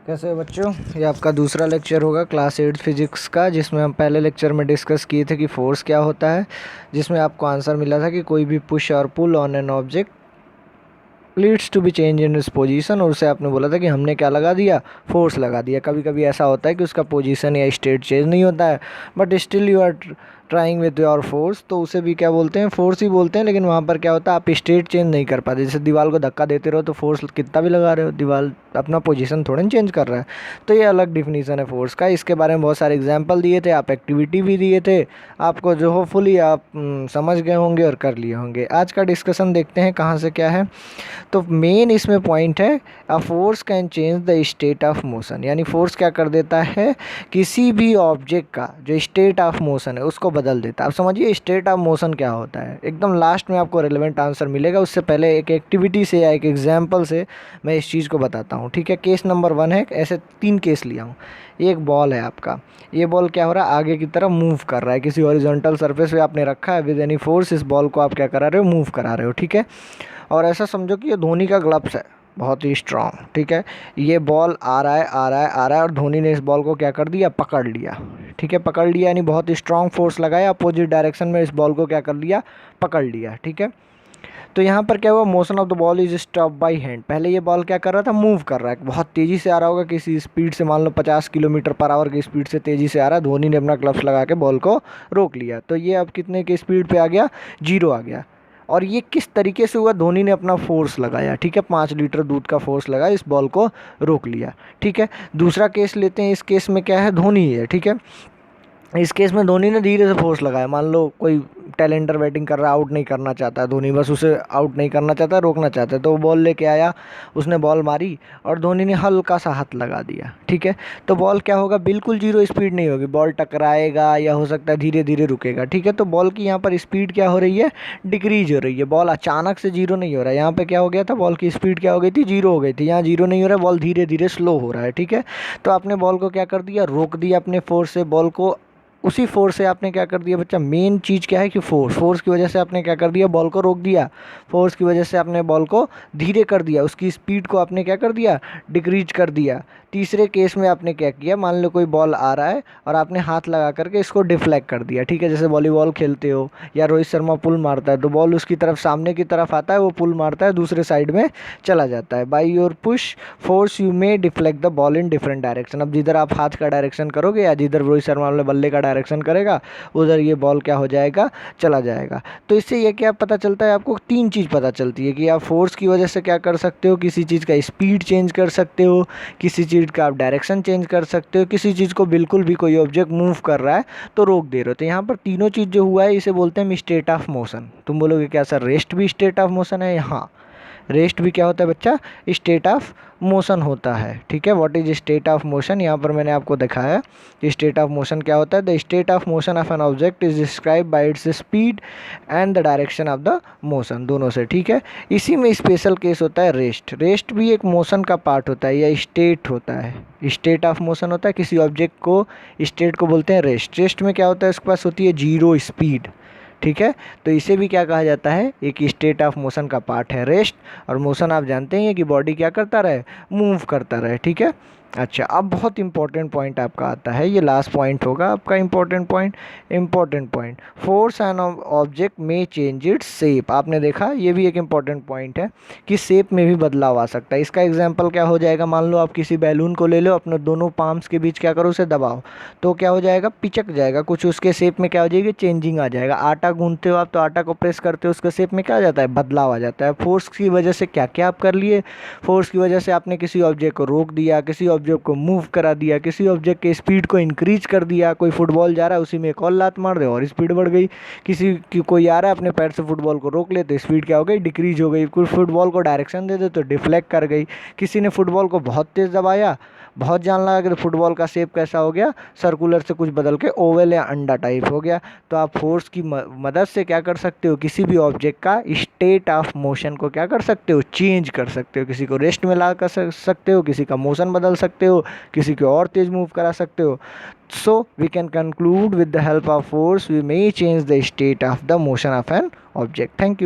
कैसे हो बच्चों। ये आपका दूसरा लेक्चर होगा क्लास 8 फिजिक्स का, जिसमें हम पहले लेक्चर में डिस्कस किए थे कि फोर्स क्या होता है, जिसमें आपको आंसर मिला था कि कोई भी पुश और pull on an object leads to be change in its position, और उससे आपने बोला था कि हमने क्या लगा दिया, फोर्स लगा दिया। कभी कभी ऐसा होता है कि उसका पोजीशन या स्टेट चेंज नहीं होता है, but still you are trying with your force, तो उसे भी क्या बोलते हैं, फोर्स ही बोलते हैं। लेकिन वहाँ पर क्या होता है, आप स्टेट चेंज नहीं कर पाते। जैसे दीवार को धक्का देते रहो तो फोर्स कितना भी लगा रहे हो, दीवार अपना पोजीशन थोड़ा ना चेंज कर रहा है। तो ये अलग डिफिनीसन है फोर्स का। इसके बारे में बहुत सारे एग्जाम्पल दिए थे, आप एक्टिविटी भी दिए थे आपको, जो होपफुली आप समझ गए होंगे और कर लिए होंगे। आज का डिस्कशन देखते हैं कहाँ से क्या है। तो मेन इसमें पॉइंट है, a force can change the state of motion. यानी फोर्स क्या कर देता है, किसी भी ऑब्जेक्ट का जो स्टेट ऑफ मोशन है उसको बदल देता है। आप समझिए स्टेट ऑफ मोशन क्या होता है, एकदम लास्ट में आपको रिलेवेंट आंसर मिलेगा। उससे पहले एक एक्टिविटी से या एक एग्जाम्पल से मैं इस चीज़ को बताता हूँ, ठीक है। केस नंबर 1 है, ऐसे 3 केस लिया हूँ। एक बॉल है आपका, ये बॉल क्या हो रहा है, आगे की तरफ मूव कर रहा है, किसी हॉरिजॉन्टल सरफेस पे आपने रखा है। विद एनी फोर्स इस बॉल को आप क्या करा रहे हो, मूव करा रहे हो, ठीक है। और ऐसा समझो कि ये धोनी का ग्लव्स है, बहुत ही स्ट्रांग, ठीक है। ये बॉल आ रहा है आ रहा है आ रहा है, और धोनी ने इस बॉल को क्या कर दिया, पकड़ लिया, ठीक है। पकड़ लिया यानी बहुत स्ट्रांग फोर्स लगाया, अपोजिट डायरेक्शन में इस बॉल को क्या कर लिया, पकड़ लिया, ठीक है। तो यहाँ पर क्या हुआ, motion of the ball is stop by hand. पहले ये बॉल क्या कर रहा था, मूव कर रहा है, बहुत तेज़ी से आ रहा होगा, किसी स्पीड से, मान लो 50 किलोमीटर पर आवर की स्पीड से तेज़ी से आ रहा है। धोनी ने अपना ग्लव्स लगा के बॉल को रोक लिया, तो ये अब कितने की स्पीड पे आ गया, 0 आ गया। और ये किस तरीके से हुआ, धोनी ने अपना फोर्स लगाया, ठीक है, 5 लीटर दूध का फोर्स लगाया, इस बॉल को रोक लिया, ठीक है। दूसरा केस लेते हैं, इस केस में क्या है, धोनी ही है, ठीक है। इस केस में धोनी ने धीरे से फोर्स लगाया। मान लो कोई टैलेंटर बैटिंग कर रहा है, आउट नहीं करना चाहता है धोनी, बस उसे आउट नहीं करना चाहता, रोकना चाहता है, तो वो बॉल लेके आया, उसने बॉल मारी और धोनी ने हल्का सा हाथ लगा दिया, ठीक है। तो बॉल क्या होगा, बिल्कुल 0 स्पीड नहीं होगी, बॉल टकराएगा या हो सकता है धीरे धीरे रुकेगा, ठीक है। तो बॉल की यहाँ पर स्पीड क्या हो रही है, डिक्रीज हो रही है। बॉल अचानक से 0 नहीं हो रहा है, यहाँ पे क्या हो गया था, बॉल की स्पीड क्या हो गई थी, 0 हो गई थी। यहाँ 0 नहीं हो रहा है, बॉल धीरे धीरे स्लो हो रहा है, ठीक है। तो आपने बॉल को क्या कर दिया, रोक दिया अपने फोर्स से, बॉल को उसी फोर्स से आपने क्या कर दिया बच्चा, मेन चीज़ क्या है कि फोर्स की वजह से आपने क्या कर दिया, बॉल को रोक दिया। फोर्स की वजह से आपने बॉल को धीरे कर दिया, उसकी स्पीड को आपने क्या कर दिया, डिक्रीज कर दिया। तीसरे केस में आपने क्या किया, मान लो कोई बॉल आ रहा है और आपने हाथ लगा करके इसको डिफ्लेक्ट कर दिया, ठीक है। जैसे वॉलीबॉल खेलते हो या रोहित शर्मा पुल मारता है, तो बॉल उसकी तरफ सामने की तरफ आता है, वो पुल मारता है, दूसरे साइड में चला जाता है। By your push force you may deflect the ball in different direction. अब जिधर आप हाथ का डायरेक्शन करोगे या जिधर रोहित शर्मा वाले बल्ले का डायरेक्शन करेगा, उधर ये बॉल क्या हो जाएगा, चला जाएगा। तो इससे ये क्या पता चलता है, आपको 3 चीज़ पता चलती है कि आप फोर्स की वजह से क्या कर सकते हो, किसी चीज़ का स्पीड चेंज कर सकते हो, किसी चीज़ का आप डायरेक्शन चेंज कर सकते हो, किसी चीज़ को बिल्कुल भी कोई ऑब्जेक्ट मूव कर रहा है तो रोक दे रहे हो। तो यहाँ पर तीनों चीज़ जो हुआ है इसे बोलते हैं स्टेट ऑफ मोशन। तुम बोलोगे क्या सर, रेस्ट भी स्टेट ऑफ मोशन है? हाँ, रेस्ट भी क्या होता है बच्चा, स्टेट ऑफ मोशन होता है, ठीक है। What is state of motion, यहाँ पर मैंने आपको दिखाया कि स्टेट ऑफ मोशन क्या होता है। The state of motion of an object is describe by its speed and the direction of the motion, दोनों से, ठीक है। इसी में स्पेशल केस होता है रेस्ट। रेस्ट भी एक मोशन का पार्ट होता है या स्टेट होता है, स्टेट ऑफ मोशन होता है। किसी ऑब्जेक्ट को स्टेट को बोलते हैं रेस्ट। रेस्ट में क्या होता है, उसके पास होती है 0 स्पीड, ठीक है। तो इसे भी क्या कहा जाता है, एक स्टेट ऑफ मोशन का पार्ट है रेस्ट। और मोशन आप जानते हैं कि बॉडी क्या करता रहे, मूव करता रहे, ठीक है। अच्छा, अब बहुत इंपॉर्टेंट पॉइंट आपका आता है, ये लास्ट पॉइंट होगा आपका important point. Force an object में चेंज इट्स शेप। आपने देखा, ये भी एक इंपॉर्टेंट पॉइंट है कि शेप में भी बदलाव आ सकता है। इसका एग्जांपल क्या हो जाएगा, मान लो आप किसी बैलून को ले लो, अपने दोनों पाम्स के बीच क्या करो, उसे दबाओ, तो क्या हो जाएगा, पिचक जाएगा, कुछ उसके शेप में क्या हो जाएगी, चेंजिंग आ जाएगा। आटा गूंथते हो आप, तो आटा को प्रेस करते हो, उसके शेप में क्या आ जाता है, बदलाव आ जाता है। फोर्स की वजह से क्या क्या आप कर लिए, फोर्स की वजह से आपने किसी ऑब्जेक्ट को रोक दिया, किसी ऑब्जेक्ट को मूव करा दिया, किसी ऑब्जेक्ट के स्पीड को इंक्रीज कर दिया। कोई फुटबॉल जा रहा है, उसी में एक और लात मार रहे हो और स्पीड बढ़ गई। किसी की कोई आ रहा है, अपने पैर से फुटबॉल को रोक ले तो स्पीड क्या हो गई, डिक्रीज हो गई। कुछ फुटबॉल को डायरेक्शन दे दे तो डिफ्लेक्ट कर गई। किसी ने फुटबॉल को बहुत तेज़ दबाया, बहुत जान लगा कि फुटबॉल का शेप कैसा हो गया, सर्कुलर से कुछ बदल के ओवल या अंडा टाइप हो गया। तो आप फोर्स की मदद से क्या कर सकते हो, किसी भी ऑब्जेक्ट का स्टेट ऑफ मोशन को क्या कर सकते हो, चेंज कर सकते हो। किसी को रेस्ट में ला कर सकते हो, किसी का मोशन बदल सकते हो, किसी को और तेज मूव करा सकते हो। So we can conclude with the help of force we may change the state of the motion of an object. Thank you.